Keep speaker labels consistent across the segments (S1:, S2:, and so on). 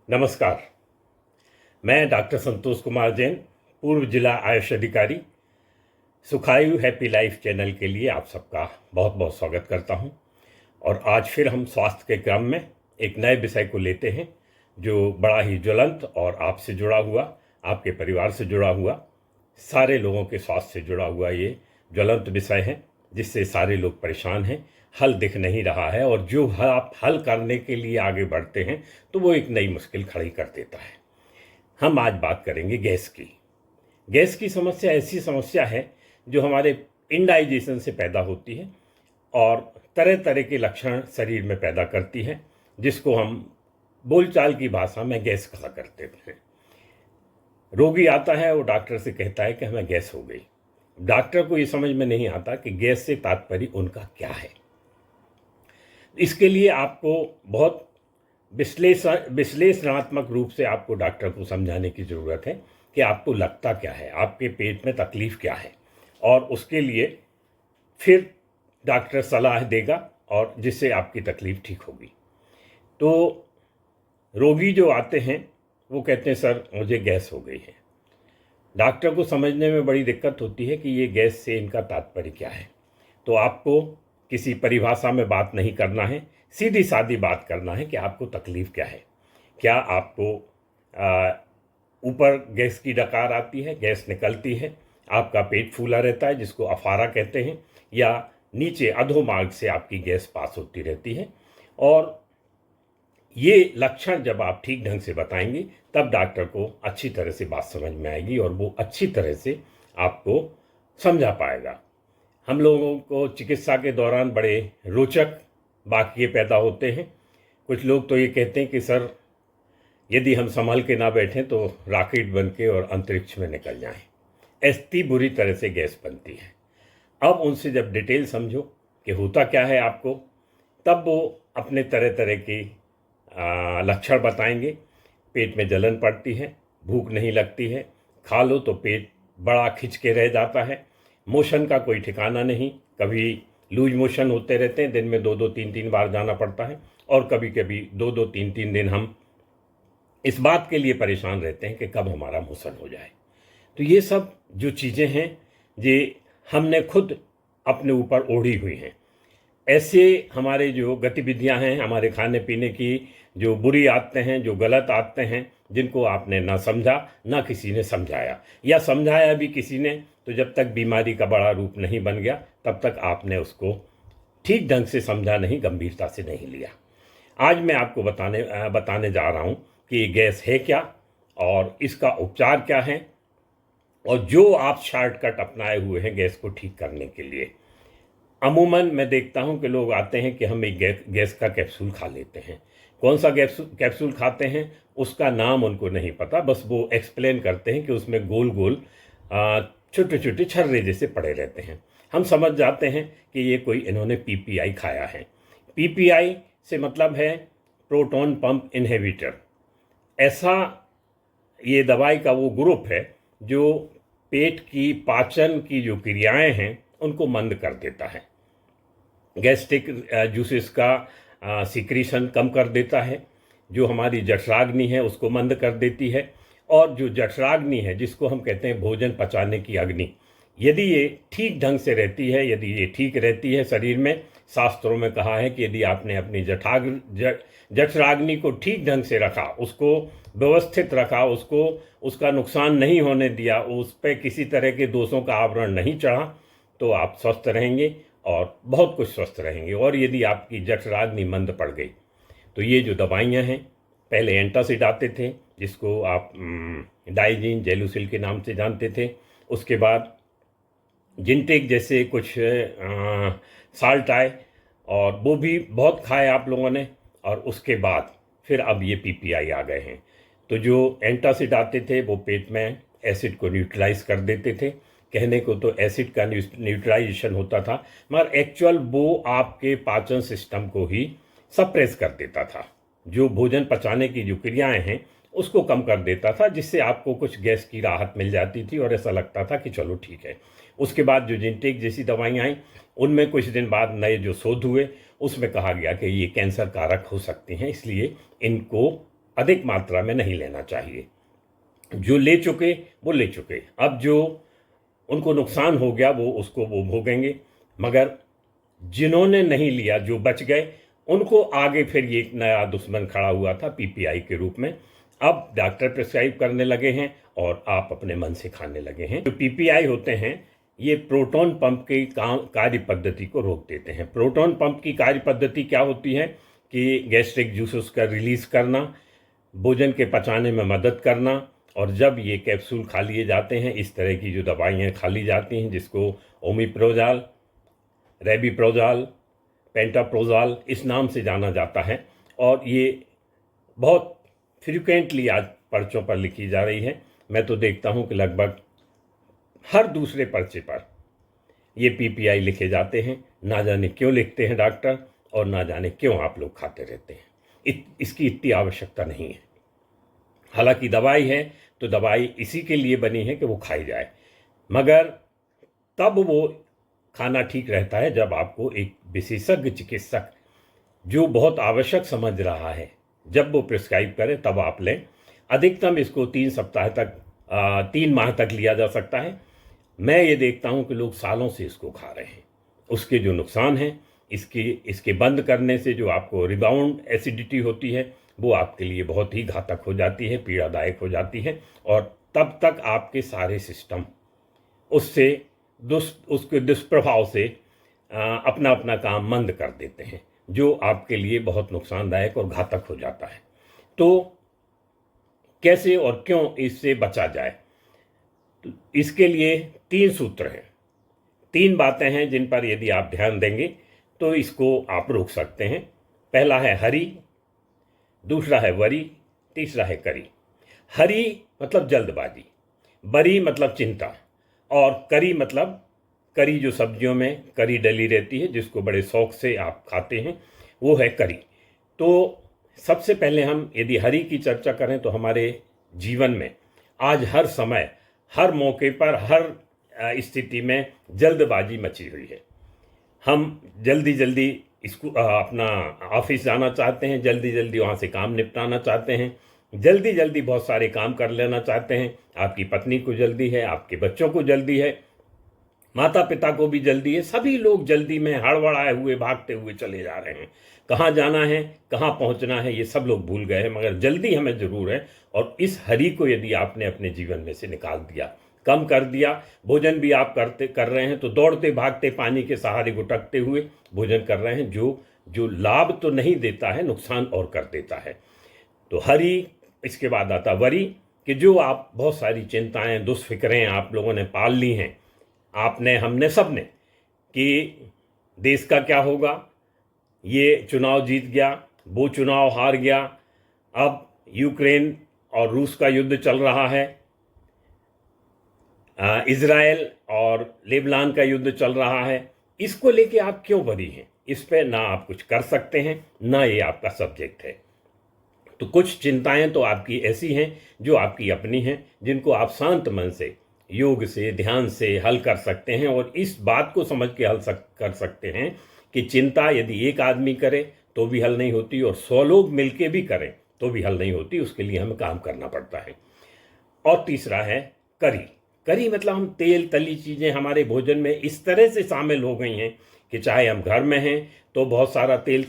S1: नमस्कार। मैं डॉक्टर संतोष कुमार जैन, पूर्व जिला आयुष अधिकारी, सुखायु हैप्पी लाइफ चैनल के लिए आप सबका बहुत बहुत स्वागत करता हूं। और आज फिर हम स्वास्थ्य के क्रम में एक नए विषय को लेते हैं जो बड़ा ही ज्वलंत और आपसे जुड़ा हुआ, आपके परिवार से जुड़ा हुआ, सारे लोगों के स्वास्थ्य से जुड़ा हुआ ये ज्वलंत विषय है जिससे सारे लोग परेशान हैं। हल दिख नहीं रहा है और जो आप हल करने के लिए आगे बढ़ते हैं तो वो एक नई मुश्किल खड़ी कर देता है। हम आज बात करेंगे गैस की। गैस की समस्या ऐसी समस्या है जो हमारे इंडाइजेशन से पैदा होती है और तरह तरह के लक्षण शरीर में पैदा करती है, जिसको हम बोलचाल की भाषा में गैस कहा करते हैं। रोगी आता है, वो डॉक्टर से कहता है कि हमें गैस हो गई। डॉक्टर को ये समझ में नहीं आता कि गैस से तात्पर्य उनका क्या है। इसके लिए आपको बहुत विश्लेषणात्मक रूप से आपको डॉक्टर को समझाने की ज़रूरत है कि आपको लगता क्या है, आपके पेट में तकलीफ़ क्या है, और उसके लिए फिर डॉक्टर सलाह देगा और जिससे आपकी तकलीफ़ ठीक होगी। तो रोगी जो आते हैं वो कहते हैं सर मुझे गैस हो गई है। डॉक्टर को समझने में बड़ी दिक्कत होती है कि ये गैस से इनका तात्पर्य क्या है। तो आपको किसी परिभाषा में बात नहीं करना है, सीधी सादी बात करना है कि आपको तकलीफ़ क्या है। क्या आपको ऊपर गैस की डकार आती है, गैस निकलती है, आपका पेट फूला रहता है जिसको अफारा कहते हैं, या नीचे अधोमार्ग से आपकी गैस पास होती रहती है। और ये लक्षण जब आप ठीक ढंग से बताएंगे तब डॉक्टर को अच्छी तरह से बात समझ में आएगी और वो अच्छी तरह से आपको समझा पाएगा। हम लोगों को चिकित्सा के दौरान बड़े रोचक वाकये पैदा होते हैं। कुछ लोग तो ये कहते हैं कि सर यदि हम संभल के ना बैठें तो रॉकेट बन के और अंतरिक्ष में निकल जाएं। ऐसी बुरी तरह से गैस बनती है। अब उनसे जब डिटेल समझो कि होता क्या है आपको, तब वो अपने तरह तरह के लक्षण बताएंगे। पेट में जलन पड़ती है, भूख नहीं लगती है, खा लो तो पेट बड़ा खिंच के रह जाता है, मोशन का कोई ठिकाना नहीं, कभी लूज मोशन होते रहते हैं, दिन में 2-2 3-3 बार जाना पड़ता है, और कभी कभी 2-2 3-3 दिन हम इस बात के लिए परेशान रहते हैं कि कब हमारा मोशन हो जाए। तो ये सब जो चीज़ें हैं ये हमने खुद अपने ऊपर ओढ़ी हुई हैं। ऐसे हमारे जो गतिविधियां हैं, हमारे खाने पीने की जो बुरी आदतें हैं, जो गलत आदतें हैं, जिनको आपने ना समझा, ना किसी ने समझाया, या समझाया भी किसी ने तो जब तक बीमारी का बड़ा रूप नहीं बन गया तब तक आपने उसको ठीक ढंग से समझा नहीं, गंभीरता से नहीं लिया। आज मैं आपको बताने जा रहा हूँ कि ये गैस है क्या और इसका उपचार क्या है, और जो आप शॉर्टकट अपनाए हुए हैं गैस को ठीक करने के लिए। अमूमन मैं देखता हूं कि लोग आते हैं कि हम एक गैस का कैप्सूल खा लेते हैं। कौन सा कैप्सूल खाते हैं उसका नाम उनको नहीं पता, बस वो एक्सप्लेन करते हैं कि उसमें गोल गोल छोटे छोटे छर्रे जैसे पड़े रहते हैं। हम समझ जाते हैं कि ये कोई इन्होंने पीपीआई खाया है। पीपीआई से मतलब है प्रोटॉन पंप इनहिबिटर। ऐसा ये दवाई का वो ग्रुप है जो पेट की पाचन की जो क्रियाएं हैं उनको मंद कर देता है, गैस्ट्रिक जूसेस का सिक्रीशन कम कर देता है, जो हमारी जठराग्नि है उसको मंद कर देती है। और जो जठराग्नि है जिसको हम कहते हैं भोजन पचाने की अग्नि, यदि ये ठीक ढंग से रहती है, यदि ये ठीक रहती है शरीर में, शास्त्रों में कहा है कि यदि आपने अपनी जठराग्नि को ठीक ढंग से रखा, उसको व्यवस्थित रखा, उसको उसका नुकसान नहीं होने दिया, उस पर किसी तरह के दोषों का आवरण नहीं चढ़ा, तो आप स्वस्थ रहेंगे और बहुत कुछ स्वस्थ रहेंगे। और यदि आपकी जठराग्नि मंद पड़ गई तो ये जो दवाइयाँ हैं, पहले एंटासिड आते थे जिसको आप डाइजीन जेलुसिल के नाम से जानते थे, उसके बाद जिंटेक जैसे कुछ साल्ट आए और वो भी बहुत खाए आप लोगों ने, और उसके बाद फिर अब ये पीपीआई आ गए हैं। तो जो एंटासिड आते थे वो पेट में एसिड को न्यूट्रलाइज कर देते थे। कहने को तो एसिड का न्यूट्रलाइजेशन होता था, मगर एक्चुअल वो आपके पाचन सिस्टम को ही सप्रेस कर देता था। जो भोजन पचाने की जो क्रियाएं हैं उसको कम कर देता था, जिससे आपको कुछ गैस की राहत मिल जाती थी और ऐसा लगता था कि चलो ठीक है। उसके बाद जो जिंटेक जैसी दवाइयाँ आई, उनमें कुछ दिन बाद नए जो शोध हुए उसमें कहा गया कि ये कैंसर कारक हो सकती हैं, इसलिए इनको अधिक मात्रा में नहीं लेना चाहिए। जो ले चुके वो ले चुके, अब जो उनको नुकसान हो गया वो भोगेंगे, मगर जिन्होंने नहीं लिया, जो बच गए, उनको आगे फिर ये एक नया दुश्मन खड़ा हुआ था पीपीआई के रूप में। अब डॉक्टर प्रिस्क्राइब करने लगे हैं और आप अपने मन से खाने लगे हैं। जो पीपीआई होते हैं ये प्रोटॉन पंप की कार्य पद्धति को रोक देते हैं। प्रोटॉन पंप की कार्य पद्धति क्या होती है कि गैस्ट्रिक जूसेस का रिलीज करना, भोजन के पचाने में मदद करना, और जब ये कैप्सूल खा लिए जाते हैं, इस तरह की जो दवाइयाँ खा ली जाती हैं जिसको ओमिप्रोजाल, रेबिप्रोजाल, पेंटाप्रोजाल इस नाम से जाना जाता है, और ये बहुत फ्रिक्वेंटली आज पर्चों पर लिखी जा रही है। मैं तो देखता हूँ कि लगभग हर दूसरे पर्चे पर ये पीपीआई लिखे जाते हैं। ना जाने क्यों लिखते हैं डॉक्टर, और ना जाने क्यों आप लोग खाते रहते हैं। इसकी इतनी आवश्यकता नहीं है। हालांकि दवाई है तो दवाई इसी के लिए बनी है कि वो खाई जाए, मगर तब वो खाना ठीक रहता है जब आपको एक विशेषज्ञ चिकित्सक जो बहुत आवश्यक समझ रहा है, जब वो प्रिस्क्राइब करे तब आप लें। अधिकतम इसको 3 माह तक लिया जा सकता है। मैं ये देखता हूँ कि लोग सालों से इसको खा रहे हैं। उसके जो नुकसान हैं, इसके बंद करने से जो आपको रिबाउंड एसिडिटी होती है वो आपके लिए बहुत ही घातक हो जाती है, पीड़ादायक हो जाती है, और तब तक आपके सारे सिस्टम उसके दुष्प्रभाव से अपना अपना काम मंद कर देते हैं, जो आपके लिए बहुत नुकसानदायक और घातक हो जाता है। तो कैसे और क्यों इससे बचा जाए? तो इसके लिए 3 सूत्र हैं, 3 बातें हैं जिन पर यदि आप ध्यान देंगे तो इसको आप रोक सकते हैं। पहला है हरी, दूसरा है वरी, तीसरा है करी। हरी मतलब जल्दबाजी, बरी मतलब चिंता, और करी मतलब करी जो सब्जियों में करी डली रहती है जिसको बड़े शौक से आप खाते हैं, वो है करी। तो सबसे पहले हम यदि हरी की चर्चा करें तो हमारे जीवन में आज हर समय, हर मौके पर, हर स्थिति में जल्दबाजी मची हुई है। हम जल्दी जल्दी अपना ऑफिस जाना चाहते हैं, जल्दी जल्दी वहाँ से काम निपटाना चाहते हैं, जल्दी जल्दी बहुत सारे काम कर लेना चाहते हैं। आपकी पत्नी को जल्दी है, आपके बच्चों को जल्दी है, माता पिता को भी जल्दी है। सभी लोग जल्दी में हड़बड़ाए हुए भागते हुए चले जा रहे हैं। कहाँ जाना है, कहाँ पहुँचना है, ये सब लोग भूल गए हैं, मगर जल्दी हमें ज़रूर है। और इस हरी को यदि आपने अपने जीवन में से निकाल दिया, कम कर दिया, भोजन भी आप कर रहे हैं तो दौड़ते भागते पानी के सहारे गुटकते हुए भोजन कर रहे हैं, जो लाभ तो नहीं देता है, नुकसान और कर देता है। तो हरी, इसके बाद आता वरी, कि जो आप बहुत सारी चिंताएं, दुष्फिक्रें आप लोगों ने पाल ली हैं, आपने, हमने, सबने, कि देश का क्या होगा, ये चुनाव जीत गया, वो चुनाव हार गया, अब यूक्रेन और रूस का युद्ध चल रहा है, इजराइल और लेबनान का युद्ध चल रहा है। इसको लेके आप क्यों वरी हैं? इस पे ना आप कुछ कर सकते हैं, ना ये आपका सब्जेक्ट है। तो कुछ चिंताएं तो आपकी ऐसी हैं जो आपकी अपनी हैं, जिनको आप शांत मन से, योग से, ध्यान से हल कर सकते हैं, और इस बात को समझ के कर सकते हैं कि चिंता यदि एक आदमी करे तो भी हल नहीं होती, और 100 लोग मिलके भी करें तो भी हल नहीं होती। उसके लिए हमें काम करना पड़ता है। और तीसरा है करी। करी मतलब हम तेल तली चीज़ें हमारे भोजन में इस तरह से शामिल हो गई हैं कि चाहे हम घर में हैं तो बहुत सारा तेल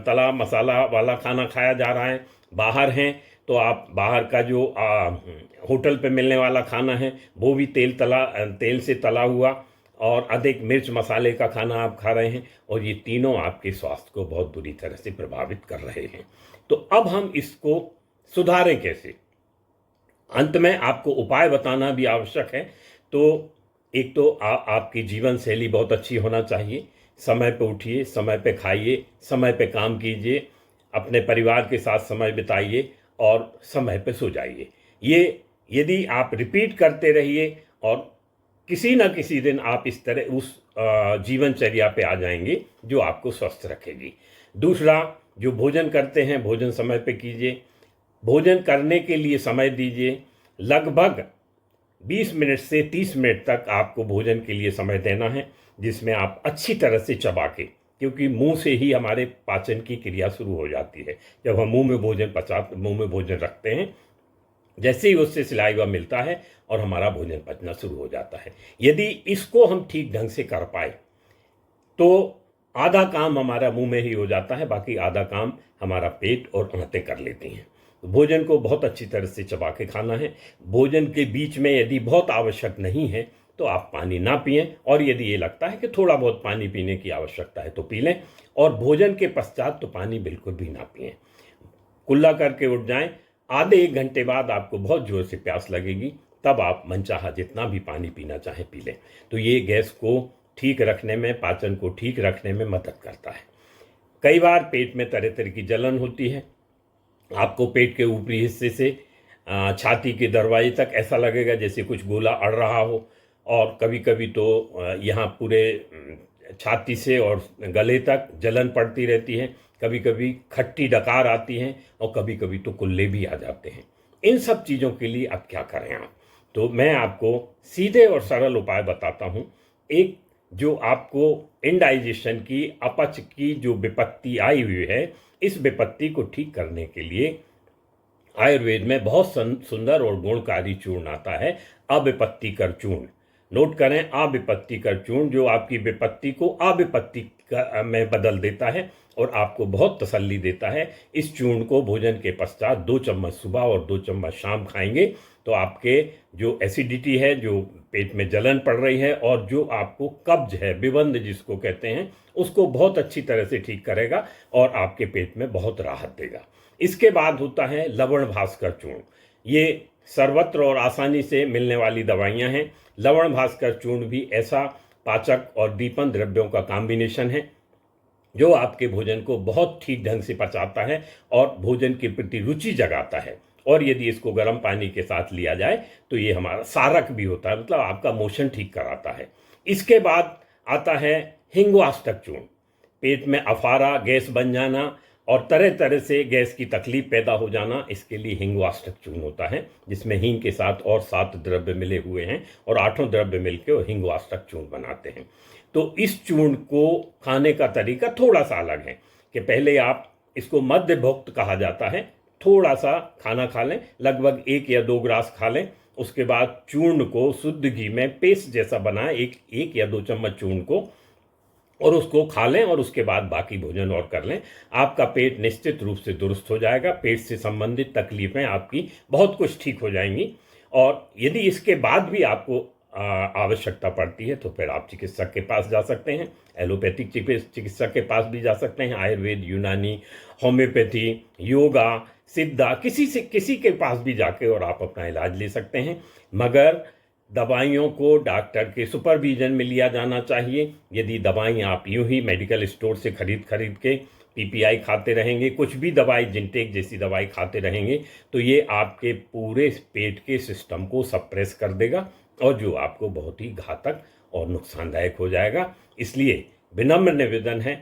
S1: तला मसाला वाला खाना खाया जा रहा है, बाहर हैं तो आप बाहर का जो होटल पे मिलने वाला खाना है वो भी तेल से तला हुआ और अधिक मिर्च मसाले का खाना आप खा रहे हैं, और ये तीनों आपके स्वास्थ्य को बहुत बुरी तरह से प्रभावित कर रहे हैं। तो अब हम इसको सुधारें कैसे? अंत में आपको उपाय बताना भी आवश्यक है। तो एक तो आपकी जीवन शैली बहुत अच्छी होना चाहिए। समय पे उठिए, समय पे खाइए, समय पे काम कीजिए, अपने परिवार के साथ समय बिताइए और समय पे सो जाइए। ये यदि आप रिपीट करते रहिए और किसी न किसी दिन आप इस तरह उस जीवनचर्या पे आ जाएंगे जो आपको स्वस्थ रखेगी। दूसरा, जो भोजन करते हैं भोजन समय पे कीजिए। भोजन करने के लिए समय दीजिए। लगभग 20 मिनट से 30 मिनट तक आपको भोजन के लिए समय देना है, जिसमें आप अच्छी तरह से चबा के क्योंकि मुंह से ही हमारे पाचन की क्रिया शुरू हो जाती है। जब हम मुंह में भोजन रखते हैं, जैसे ही उससे सिलाइवा मिलता है और हमारा भोजन पचना शुरू हो जाता है। यदि इसको हम ठीक ढंग से कर पाए तो आधा काम हमारा मुंह में ही हो जाता है, बाकी आधा काम हमारा पेट और आंतें कर लेती हैं। तो भोजन को बहुत अच्छी तरह से चबा के खाना है। भोजन के बीच में यदि बहुत आवश्यक नहीं है तो आप पानी ना पिएं, और यदि ये लगता है कि थोड़ा बहुत पानी पीने की आवश्यकता है तो पी लें, और भोजन के पश्चात तो पानी बिल्कुल भी ना पिएं। कुल्ला करके उठ जाएं, आधे 1 घंटे बाद आपको बहुत जोर से प्यास लगेगी, तब आप मनचाहा जितना भी पानी पीना चाहें पी लें। तो ये गैस को ठीक रखने में, पाचन को ठीक रखने में मदद करता है। कई बार पेट में तरह तरह की जलन होती है। आपको पेट के ऊपरी हिस्से से छाती के दरवाजे तक ऐसा लगेगा जैसे कुछ गोला अड़ रहा हो, और कभी कभी तो यहाँ पूरे छाती से और गले तक जलन पड़ती रहती है। कभी कभी खट्टी डकार आती है, और कभी कभी तो कुल्ले भी आ जाते हैं। इन सब चीज़ों के लिए अब क्या करें आप? तो मैं आपको सीधे और सरल उपाय बताता हूँ। एक जो आपको इंडाइजेशन की, अपच की जो विपत्ति आई हुई है, इस विपत्ति को ठीक करने के लिए आयुर्वेद में बहुत सुंदर और गुणकारी चूर्ण आता है, अविपत्तिकर चूर्ण। नोट करें, अविपत्तिकर चूर्ण, जो आपकी विपत्ति को अविपत्ति में बदल देता है और आपको बहुत तसल्ली देता है। इस चूर्ण को भोजन के पश्चात 2 चम्मच सुबह और 2 चम्मच शाम खाएंगे तो आपके जो एसिडिटी है, जो पेट में जलन पड़ रही है, और जो आपको कब्ज है, विबंध जिसको कहते हैं, उसको बहुत अच्छी तरह से ठीक करेगा और आपके पेट में बहुत राहत देगा। इसके बाद होता है लवण भास्कर चूर्ण। ये सर्वत्र और आसानी से मिलने वाली दवाइयाँ हैं। लवण भास्कर चूर्ण भी ऐसा पाचक और दीपन द्रव्यों का कॉम्बिनेशन है जो आपके भोजन को बहुत ठीक ढंग से पचाता है और भोजन के प्रति रुचि जगाता है। और यदि इसको गर्म पानी के साथ लिया जाए तो ये हमारा सारक भी होता है, मतलब आपका मोशन ठीक कराता है। इसके बाद आता है हिंगवाष्टक चूर्ण। पेट में अफारा, गैस बन जाना और तरह तरह से गैस की तकलीफ पैदा हो जाना, इसके लिए हिंगवाष्टक चूर्ण होता है, जिसमें हींग के साथ और 7 द्रव्य मिले हुए हैं और 8 द्रव्य मिलकर हिंगवाष्टक चूर्ण बनाते हैं। तो इस चूर्ण को खाने का तरीका थोड़ा सा अलग है कि पहले आप इसको मध्य भुक्त कहा जाता है, थोड़ा सा खाना खा लें, लगभग 1 या 2 ग्रास खा लें। उसके बाद चूर्ण को शुद्ध घी में पेस्ट जैसा बनाएं, एक या 2 चम्मच चूर्ण को, और उसको खा लें और उसके बाद बाकी भोजन और कर लें। आपका पेट निश्चित रूप से दुरुस्त हो जाएगा। पेट से संबंधित तकलीफें आपकी बहुत कुछ ठीक हो जाएंगी। और यदि इसके बाद भी आपको आवश्यकता पड़ती है तो फिर आप चिकित्सक के पास जा सकते हैं, एलोपैथिक चिकित्सक के पास भी जा सकते हैं, आयुर्वेद, यूनानी, होम्योपैथी, योगा, सिद्धा, किसी के पास भी जाके और आप अपना इलाज ले सकते हैं। मगर दवाइयों को डॉक्टर के सुपरविजन में लिया जाना चाहिए। यदि दवाई आप यूं ही मेडिकल स्टोर से खरीद के पीपीआई खाते रहेंगे, कुछ भी दवाई, जिंटेक जैसी दवाई खाते रहेंगे, तो ये आपके पूरे पेट के सिस्टम को सप्रेस कर देगा और जो आपको बहुत ही घातक और नुकसानदायक हो जाएगा। इसलिए विनम्र निवेदन है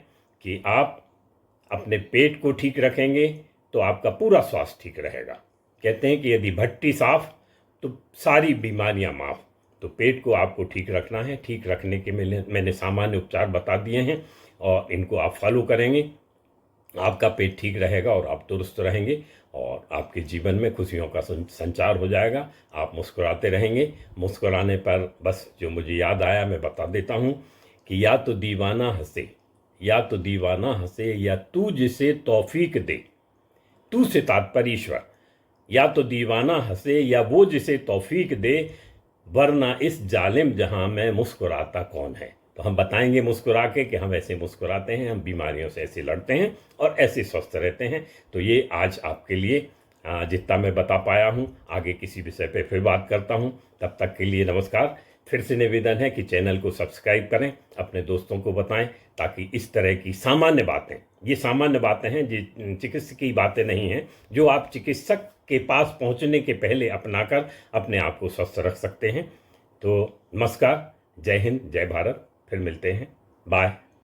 S1: कि आप अपने पेट को ठीक रखेंगे तो आपका पूरा स्वास्थ्य ठीक रहेगा। कहते हैं कि यदि भट्टी साफ तो सारी बीमारियां माफ। तो पेट को आपको ठीक रखना है। ठीक रखने के मैंने सामान्य उपचार बता दिए हैं और इनको आप फॉलो करेंगे, आपका पेट ठीक रहेगा और आप दुरुस्त रहेंगे और आपके जीवन में खुशियों का संचार हो जाएगा। आप मुस्कुराते रहेंगे। मुस्कुराने पर बस जो मुझे याद आया मैं बता देता हूँ कि या तो दीवाना हंसे, या तो दीवाना हंसे, या तू जिसे तौफीक दे, तू से तात्पर्य ईश्वर। या तो दीवाना हंसे या वो जिसे तौफीक दे, वरना इस जालिम जहां में मुस्कुराता कौन है। तो हम बताएंगे मुस्कुरा के कि हम ऐसे मुस्कुराते हैं, हम बीमारियों से ऐसे लड़ते हैं और ऐसे स्वस्थ रहते हैं। तो ये आज आपके लिए जितना मैं बता पाया हूँ। आगे किसी विषय पे फिर बात करता हूँ। तब तक के लिए नमस्कार। फिर से निवेदन है कि चैनल को सब्सक्राइब करें, अपने दोस्तों को बताएं, ताकि इस तरह की सामान्य बातें, ये सामान्य बातें हैं, जी चिकित्सकीय बातें नहीं हैं, जो आप चिकित्सक के पास पहुंचने के पहले अपनाकर अपने आप को स्वस्थ रख सकते हैं। तो नमस्कार, जय हिंद, जय भारत। फिर मिलते हैं, बाय।